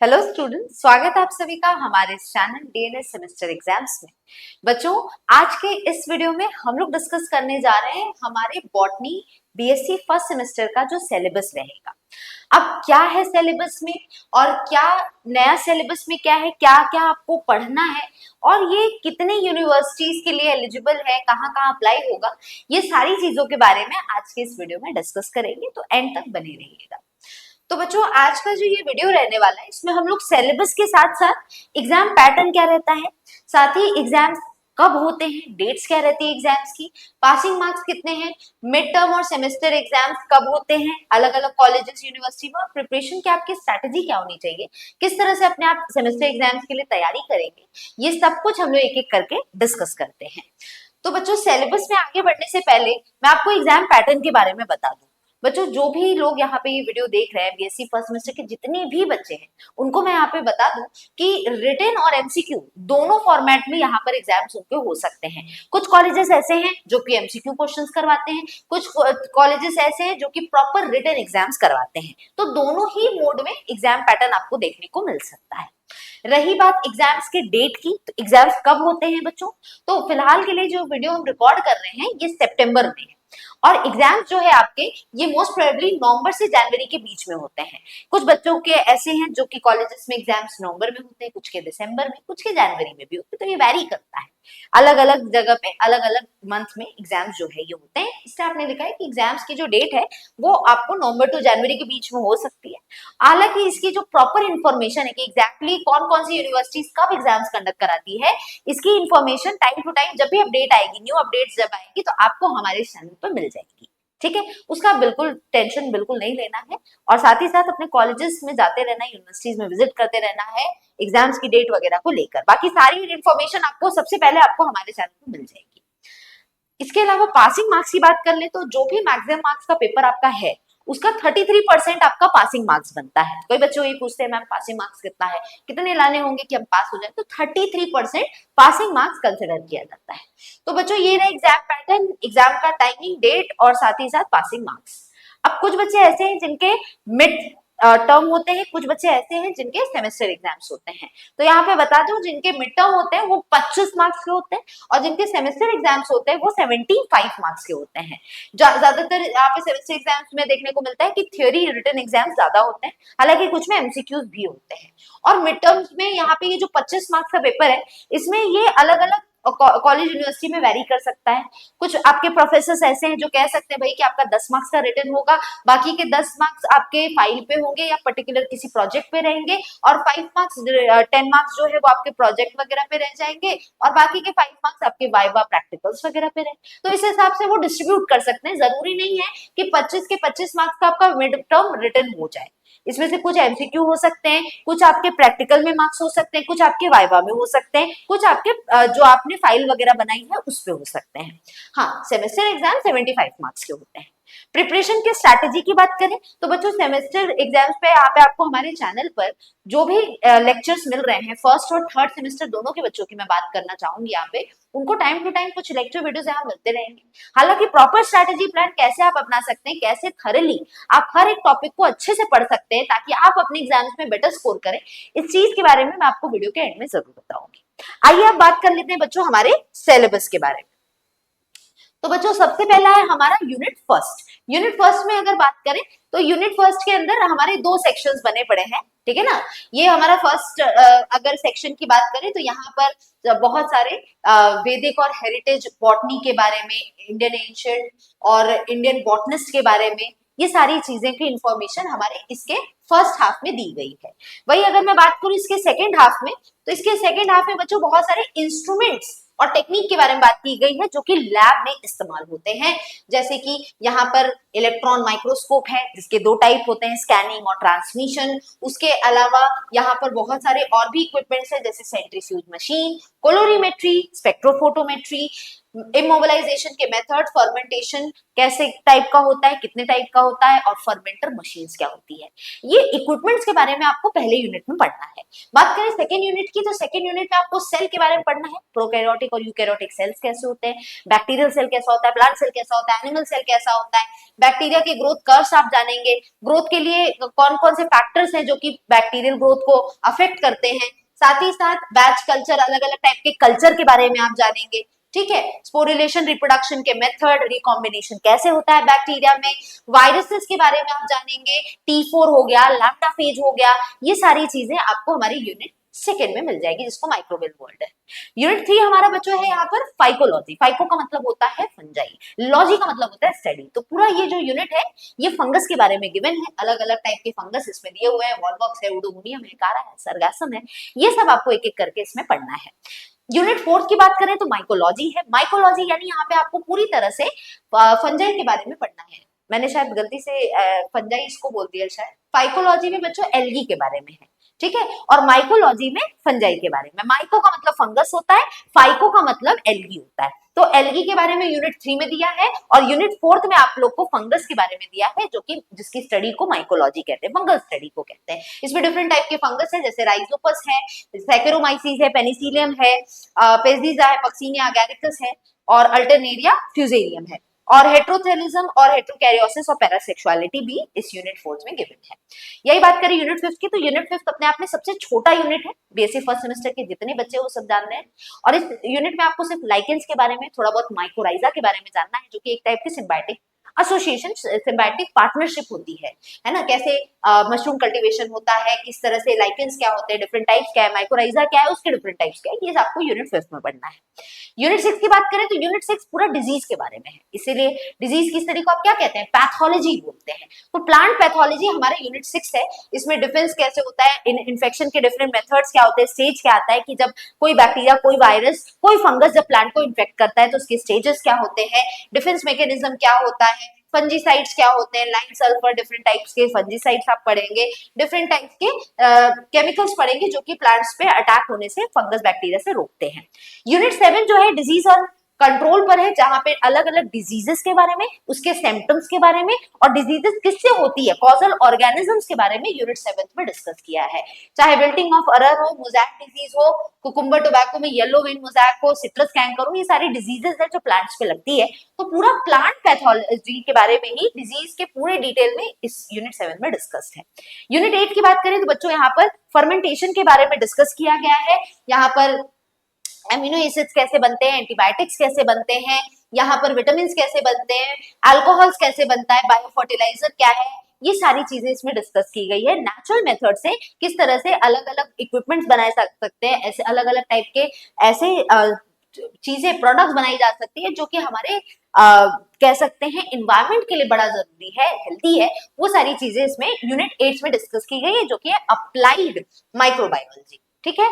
Hello student, स्वागत है आप सभी का हमारे इस चैनल डीएनएस सेमेस्टर एग्जाम्स में। बच्चों, आज के इस वीडियो में हम लोग डिस्कस करने जा रहे हैं हमारे बॉटनी बीएससी फर्स्ट सेमेस्टर का जो सिलेबस रहेगा। अब क्या है सिलेबस में और क्या नया सिलेबस में क्या है, क्या क्या आपको पढ़ना है और ये कितने यूनिवर्सिटीज के लिए एलिजिबल है, कहाँ कहाँ अप्लाई होगा, ये सारी चीजों के बारे में आज के इस वीडियो में डिस्कस करेंगे, तो एंड तक बने रहिएगा। तो बच्चों, आज का जो ये वीडियो रहने वाला है इसमें हम लोग सिलेबस के साथ साथ एग्जाम पैटर्न क्या रहता है, साथ ही एग्जाम्स कब होते हैं, डेट्स क्या रहती है एग्जाम्स की, पासिंग मार्क्स कितने हैं, मिड टर्म और सेमेस्टर एग्जाम्स कब होते हैं अलग अलग कॉलेजेस यूनिवर्सिटी में, और प्रिपरेशन की आपकी स्ट्रैटेजी क्या होनी चाहिए, किस तरह से अपने आप सेमेस्टर एग्जाम्स के लिए तैयारी करेंगे, ये सब कुछ हम लोग एक एक करके डिस्कस करते हैं। तो बच्चों, सिलेबस में आगे बढ़ने से पहले मैं आपको एग्जाम पैटर्न के बारे में बता दूं। बच्चों, जो भी लोग यहाँ पे ये वीडियो देख रहे हैं, बीएससी फर्स्ट सेमेस्टर के जितने भी बच्चे हैं, उनको मैं यहाँ पे बता दूं कि रिटन और एमसीक्यू दोनों फॉर्मेट में यहाँ पर एग्जाम्स उनके हो सकते हैं। कुछ कॉलेजेस ऐसे हैं जो कि एमसीक्यू क्वेश्चंस करवाते हैं, कुछ कॉलेजेस ऐसे हैं जो कि प्रॉपर रिटन एग्जाम्स करवाते हैं। तो दोनों ही मोड में एग्जाम पैटर्न आपको देखने को मिल सकता है। रही बात एग्जाम्स के डेट की, तो एग्जाम्स कब होते हैं बच्चों, तो फिलहाल के लिए जो वीडियो हम रिकॉर्ड कर रहे हैं ये सितंबर में है, और एग्जाम्स जो है आपके ये मोस्ट प्रोबेबली नवंबर से जनवरी के बीच में होते हैं। कुछ बच्चों के ऐसे हैं जो कि कॉलेजेस में एग्जाम्स नवंबर में होते हैं, कुछ के दिसंबर में, कुछ के जनवरी में भी होते हैं, तो ये वैरी करता है। अलग अलग जगह पे अलग अलग मंथ में एग्जाम्स जो है ये होते हैं। इसलिए आपने लिखा है कि एग्जाम्स की जो डेट है वो आपको नवंबर टू जनवरी के बीच में हो सकती है। हालांकि इसकी जो प्रॉपर इन्फॉर्मेशन है कि एग्जैक्टली कौन कौन सी यूनिवर्सिटीज कब एग्जाम्स कंडक्ट कराती है, इसकी इन्फॉर्मेशन टाइम टू टाइम जब भी अपडेट आएगी, न्यू अपडेट्स जब आएगी, तो आपको हमारे चैनल पर मिल जाएगी। ठीक है, उसका बिल्कुल टेंशन बिल्कुल नहीं लेना है, और साथ ही साथ अपने कॉलेजेस में जाते रहना है, यूनिवर्सिटीज में विजिट करते रहना है एग्जाम्स की डेट वगैरह को लेकर। बाकी सारी इन्फॉर्मेशन आपको सबसे पहले आपको हमारे चैनल पर मिल जाएगी। इसके अलावा पासिंग मार्क्स की बात कर ले तो जो भी मैक्सिमम मार्क्स का पेपर आपका है उसका 33% आपका पासिंग मार्क्स बनता है। कोई बच्चे ये पूछते हैं मैम पासिंग मार्क्स कितना है, कितने लाने होंगे कि हम पास हो जाए, तो 33% पासिंग मार्क्स कंसिडर किया जाता है। तो बच्चों, ये रहे एग्जाम पैटर्न, एग्जाम का टाइमिंग, डेट और साथ ही साथ पासिंग मार्क्स। अब कुछ बच्चे ऐसे हैं जिनके मिड टर्म होते हैं, कुछ बच्चे ऐसे हैं जिनके सेमेस्टर एग्जाम्स होते हैं। तो यहाँ पे बता दूं, जिनके मिड टर्म होते हैं वो 25 मार्क्स के होते हैं, और जिनके सेमेस्टर एग्जाम्स होते हैं वो 75 मार्क्स के होते हैं। ज्यादातर यहाँ पे सेमेस्टर एग्जाम्स में देखने को मिलता है कि थ्योरी रिटन एग्जाम्स ज्यादा होते हैं, हालांकि कुछ में एमसीक्यूज भी होते हैं। और मिड टर्म्स में यहाँ पे ये जो 25 मार्क्स का पेपर है, इसमें ये अलग अलग कॉलेज यूनिवर्सिटी में वेरी कर सकता है। कुछ आपके प्रोफेसर ऐसे हैं जो कह सकते हैं भाई कि आपका 10 मार्क्स का रिटन होगा, बाकी के 10 मार्क्स आपके फाइल पे होंगे या पर्टिकुलर किसी प्रोजेक्ट पे रहेंगे, और 5 मार्क्स 10 मार्क्स जो है वो आपके प्रोजेक्ट वगैरह पे रह जाएंगे, और बाकी के 5 मार्क्स आपके वाइवा प्रैक्टिकल्स वगैरह पे रहे। तो इस हिसाब से वो डिस्ट्रीब्यूट कर सकते हैं। जरूरी नहीं है कि 25 के 25 मार्क्स का आपका मिड टर्म रिटन हो जाए। इसमें से कुछ एमसीक्यू हो सकते हैं, कुछ आपके प्रैक्टिकल में मार्क्स हो सकते हैं, कुछ आपके वाइवा में हो सकते हैं, कुछ आपके जो आपने फाइल वगैरह बनाई है उस पे हो सकते हैं। हाँ, सेमेस्टर एग्जाम 75 मार्क्स के होते हैं। प्रिपरेशन की स्ट्रैटेजी की बात करें तो बच्चों, सेमेस्टर एग्जाम्स पे यहाँ पे आपको हमारे चैनल पर जो भी लेक्चर्स मिल रहे हैं, फर्स्ट और थर्ड सेमेस्टर दोनों के बच्चों की मैं बात करना चाहूंगी यहाँ पे, उनको टाइम टू टाइम कुछ लेक्चर वीडियोस यहाँ मिलते रहेंगे। हालांकि प्रॉपर स्ट्रैटेजी प्लान कैसे आप अपना सकते हैं, कैसे थॉरली आप हर एक टॉपिक को अच्छे से पढ़ सकते हैं ताकि आप अपने एग्जाम्स में बेटर स्कोर करें, इस चीज के बारे में मैं आपको वीडियो के एंड में जरूर बताऊंगी। आइए अब बात कर लेते हैं बच्चों हमारे सिलेबस के बारे में। तो बच्चों, सबसे पहला है हमारा यूनिट फर्स्ट। यूनिट फर्स्ट में अगर बात करें तो यूनिट फर्स्ट के अंदर हमारे दो सेक्शंस बने पड़े हैं। ठीक है ना, ये हमारा फर्स्ट अगर सेक्शन की बात करें तो यहाँ पर बहुत सारे वैदिक और हेरिटेज बॉटनी के बारे में, इंडियन एंशिएंट और इंडियन बॉटनिस्ट के बारे में, ये सारी चीजें की इंफॉर्मेशन हमारे इसके फर्स्ट हाफ में दी गई है। वही अगर मैं बात करूं इसके सेकेंड हाफ में, तो इसके सेकेंड हाफ में बच्चों बहुत सारे इंस्ट्रूमेंट्स और टेक्निक के बारे में बात की गई है जो कि लैब में इस्तेमाल होते हैं। जैसे कि यहाँ पर इलेक्ट्रॉन माइक्रोस्कोप है जिसके दो टाइप होते हैं, स्कैनिंग और ट्रांसमिशन। उसके अलावा यहाँ पर बहुत सारे और भी इक्विपमेंट्स हैं जैसे सेंट्रीफ्यूज मशीन, कोलोरीमेट्री, स्पेक्ट्रोफोटोमेट्री, इमोबिलाइजेशन के मेथड, फर्मेंटेशन कैसे टाइप का होता है, कितने टाइप का होता है, और फर्मेंटर मशीन्स क्या होती है, ये इक्विपमेंट्स के बारे में आपको पहले यूनिट में पढ़ना है। बात करें सेकेंड यूनिट की, तो सेकेंड यूनिट में आपको सेल के बारे में पढ़ना है, प्रोकैरियोटिक और यूकैरियोटिक सेल्स कैसे होते हैं, बैक्टीरियल सेल कैसा होता है, प्लांट सेल कैसा होता है, एनिमल सेल कैसा होता है, बैक्टीरिया के ग्रोथ कर्व्स आप जानेंगे, ग्रोथ के लिए कौन कौन से फैक्टर्स हैं जो कि बैक्टीरियल ग्रोथ को अफेक्ट करते हैं, साथ ही साथ बैच कल्चर, अलग अलग टाइप के कल्चर के बारे में आप जानेंगे, ठीक है, स्पोरिलेशन रिप्रोडक्शन के मेथड, रिकॉम्बिनेशन कैसे होता है बैक्टीरिया में, वायरसेस के बारे में आप जानेंगे, T4 हो गया, लैम्डा फेज हो गया, ये सारी चीजें आपको हमारी यूनिट सेकेंड में मिल जाएगी, जिसको माइक्रोबियल वर्ल्ड है। यूनिट 3 हमारा बच्चों है यहाँ पर फाइकोलॉजी, फाइको का मतलब होता है फंजाई, लॉजी का मतलब होता है स्टडी। तो पूरा ये जो यूनिट है ये फंगस के बारे में गिवन है, अलग अलग टाइप के फंगस इसमें दिए हुए हैं, वॉलवॉक्स है, उडोमोनियम है, कारा है, सरगासम है, ये सब आपको एक एक करके इसमें पढ़ना है। यूनिट 4 की बात करें तो माइकोलॉजी है, माइकोलॉजी यानी यहाँ पे आपको पूरी तरह से फंजाई के बारे में पढ़ना है, मैंने शायद गलती से फंजाई इसको बोल दिया, शायद फाइकोलॉजी में बच्चों एल्गी के बारे में है, ठीक है, और माइकोलॉजी में फंजाई के बारे में, माइको का मतलब फंगस होता है, फाइको का मतलब एल्गी होता है, तो एल्गी के बारे में यूनिट 3 में दिया है, और यूनिट 4 में आप लोग को फंगस के बारे में दिया है, जो कि जिसकी स्टडी को माइकोलॉजी कहते हैं, फंगस स्टडी को कहते हैं। इसमें डिफरेंट टाइप के फंगस है, जैसे राइजोपस है, सैकेरोमाइसिस है, पेनिसिलियम है, पेजिजा है, पक्सिनिया अगैरिकस है, और अल्टरनेरिया फ्यूजेरियम है, और हेट्रोथेलिज्म और हेट्रोकैरियोसिस और पैरासेक्सुअलिटी भी इस यूनिट 4 में गिवन है। यही बात करें यूनिट 5 की, तो यूनिट 5 अपने आप में सबसे छोटा यूनिट है, बीएससी फर्स्ट सेमेस्टर के जितने बच्चे वो सब जान रहे हैं, और इस यूनिट में आपको सिर्फ लाइकेंस के बारे में, थोड़ा बहुत माइकोराइजा के बारे में जानना है, जो कि एक टाइप की सिम्बायोटिक एसोसिएशन, सिम्बायोटिक पार्टनरशिप होती है ना, कैसे मशरूम कल्टीवेशन होता है, किस तरह से लाइकेंस क्या होते हैं, डिफरेंट टाइप्स क्या है, माइकोराइजा क्या है, उसके डिफरेंट टाइप्स क्या है, ये आपको यूनिट 5 में पढ़ना है। यूनिट 6 की बात करें तो यूनिट 6 पूरा डिजीज के बारे में है, इसीलिए डिजीज की स्टडी को आप क्या कहते हैं, पैथोलॉजी बोलते हैं। तो प्लांट पैथोलॉजी हमारा यूनिट 6 है, इसमें डिफेंस कैसे होता है, इन्फेक्शन के डिफरेंट मेथड्स क्या होते हैं, स्टेज क्या आता है कि जब कोई बैक्टीरिया, कोई वायरस, कोई फंगस जब प्लांट को इन्फेक्ट करता है तो उसके स्टेजेस क्या होते हैं, डिफेंस मैकेनिज्म क्या होता है, फंजीसाइड्स क्या होते हैं, लाइम सल्फर, डिफरेंट टाइप्स के फंजीसाइड्स आप पढ़ेंगे, डिफरेंट टाइप्स के केमिकल्स पढ़ेंगे जो कि प्लांट्स पे अटैक होने से, फंगस बैक्टीरिया से रोकते हैं। यूनिट 7 जो है डिजीज और कंट्रोल पर है, जहां पे अलग अलग डिजीजेस के बारे में, उसके सिम्टम्स के बारे में, और डिजीजेस किससे होती है, कॉजल ऑर्गेनिजम्स के बारे में यूनिट 7 में डिस्कस किया है। चाहे विल्टिंग ऑफ अरर हो, मोज़ैक डिजीज हो, कुकुम्बर टोबैको में येलो वेन मोज़ैक हो, सिट्रस कैंकर हो, ये सारी डिजीजेस है जो प्लांट्स पे लगती है। तो पूरा प्लांट पैथोलॉजी के बारे में ही, डिजीज के पूरे डिटेल में इस यूनिट 7 में डिस्कस्ड है। यूनिट 8 की बात करें तो बच्चों यहाँ पर फर्मेंटेशन के बारे में डिस्कस किया गया है, यहाँ पर एमिनो एसिड्स कैसे बनते हैं, एंटीबायोटिक्स कैसे बनते हैं, यहाँ पर विटामिन कैसे बनते हैं, अल्कोहल्स कैसे बनता है, बायो फर्टिलाइजर क्या है, ये सारी चीजें इसमें डिस्कस की गई है। नेचुरल मेथड से किस तरह से अलग अलग इक्विपमेंट्स बनाए जा सकते हैं, ऐसे अलग अलग टाइप के ऐसे चीजें, प्रोडक्ट्स बनाई जा सकती है जो कि हमारे कह सकते हैं इन्वायरमेंट के लिए बड़ा जरूरी है, हेल्दी है, वो सारी चीजें इसमें यूनिट 8 में डिस्कस की गई है, जो कि है अप्लाइड माइक्रोबायोलॉजी, ठीक है।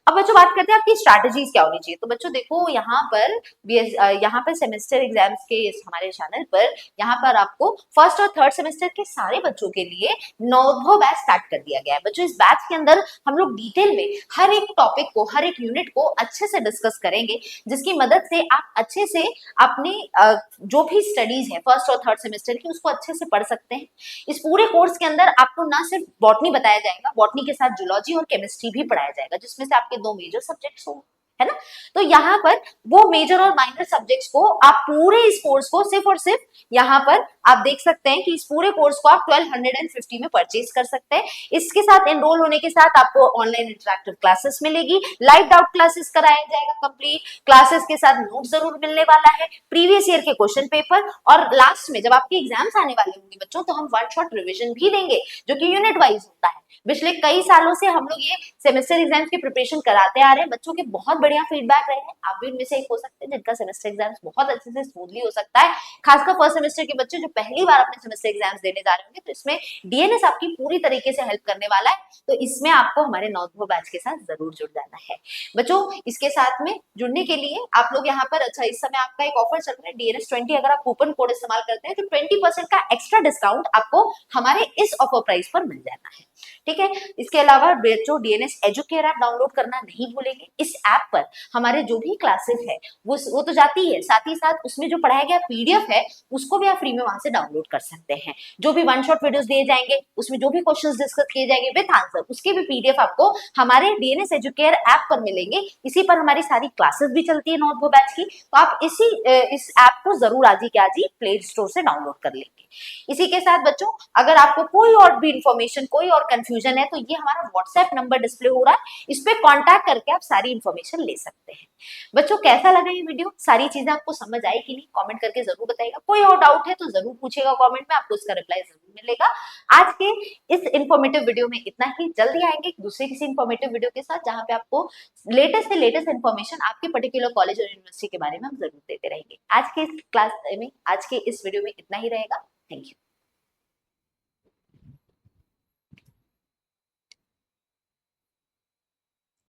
अब बच्चों बात करते हैं आपकी स्ट्रैटेजीज क्या होनी चाहिए। तो बच्चों देखो यहाँ पर सेमेस्टर एग्जाम्स के इस हमारे चैनल पर यहाँ पर आपको फर्स्ट और थर्ड सेमेस्टर के सारे बच्चों के लिए नवोत्भव बैच स्टार्ट कर दिया गया है। बच्चों इस बैच के अंदर हम लोग डिटेल में हर एक टॉपिक को, हर एक यूनिट को अच्छे से डिस्कस करेंगे, जिसकी मदद से आप अच्छे से अपनी जो भी स्टडीज है फर्स्ट और थर्ड सेमेस्टर की, उसको अच्छे से पढ़ सकते हैं। इस पूरे कोर्स के अंदर आपको ना सिर्फ बॉटनी बताया जाएगा, बॉटनी के साथ जूलॉजी और केमिस्ट्री भी पढ़ाया जाएगा, जिसमें से आपके 2 मेजर सब्जेक्ट्स हो, है ना। तो यहाँ पर वो मेजर और माइनर सब्जेक्ट्स को आप पूरे इस कोर्स को सिर्फ और सिर्फ यहाँ पर आप देख सकते हैं कि इस पूरे कोर्स को आप 1250 में परचेज कर सकते हैं। इसके साथ एनरोल होने के साथ आपको ऑनलाइन इंटरैक्टिव क्लासेस मिलेगी, लाइव डाउट क्लासेस कराया जाएगा कंप्लीट, क्लासेस के साथ नोट जरूर मिलने वाला है, प्रीवियस ईयर के क्वेश्चन पेपर, और लास्ट में जब आपके एग्जाम्स आने वाले होंगे बच्चों, तो हम वन शॉट रिविजन भी देंगे जो कि यूनिट वाइज होता है। पिछले कई सालों से हम लोग ये सेमेस्टर एग्जाम्स की प्रिपरेशन कराते आ रहे हैं, बच्चों के बहुत बढ़िया फीडबैक रहे हैं, आप भी उनमें से एक हो सकते हैं जिनका सेमेस्टर एग्जाम्स बहुत अच्छे से स्मूथली हो सकता है। खासकर फर्स्ट सेमेस्टर के बच्चे जो पहली बार अपने सेमेस्टर एग्जाम्स देने जा रहे होंगे, तो इसमें डीएनएस आपकी पूरी तरीके से हेल्प करने वाला है, तो इसमें आपको हमारे नवोत्भव बैच के साथ जरूर जुड़ जाना है। बच्चों इसके साथ में जुड़ने के लिए आप लोग यहाँ पर, अच्छा इस समय आपका एक ऑफर चल रहा है डीएनएस 20, अगर आप कूपन कोड इस्तेमाल करते हैं तो 20% का एक्स्ट्रा डिस्काउंट आपको हमारे इस ऑफर प्राइस पर मिल जाना है। ठीक है। इसके अलावा जो डीएनएस एजुकेयर ऐप डाउनलोड करना नहीं भूलेंगे। इस ऐप पर हमारे जो भी क्लासेस है वो तो जाती है, साथ ही साथ उसमें जो पढ़ाया गया पीडीएफ है उसको भी आप फ्री में वहां से डाउनलोड कर सकते हैं। जो भी वन शॉट वीडियोस दिए जाएंगे उसमें जो भी क्वेश्चंस डिस्कस किए जाएंगे विद आंसर, उसके भी पीडीएफ आपको हमारे डीएनएस एजुकेयर ऐप पर मिलेंगे। इसी पर हमारी सारी क्लासेस भी चलती है नोटबुक बैच की, तो आप इस ऐप को जरूर आज ही के आज ही प्ले स्टोर से डाउनलोड कर लेंगे। इसी के साथ बच्चों, अगर आपको कोई और भी इंफॉर्मेशन, कोई और कंफ्यूजन है, तो ये हमारा व्हाट्सएप नंबर डिस्प्ले हो रहा है, इस पे कांटेक्ट करके आप सारी इंफॉर्मेशन ले सकते हैं। बच्चों कैसा लगा ये वीडियो, सारी चीजें आपको समझ आई कि नहीं, कमेंट करके जरूर बताइएगा। कोई और डाउट है तो जरूर पूछेगा कमेंट में, आपको उसका रिप्लाई जरूर मिलेगा। आज के इस इंफॉर्मेटिव वीडियो में इतना ही। जल्दी आएंगे दूसरे किसी इंफॉर्मेटिव वीडियो के साथ, जहां पे आपको लेटेस्ट से लेटेस्ट इंफॉर्मेशन आपके पर्टिकुलर कॉलेज और यूनिवर्सिटी के बारे में हम जरूर देते रहेंगे। आज के इस क्लास में, आज के इस वीडियो में इतना ही रहेगा। Thank you.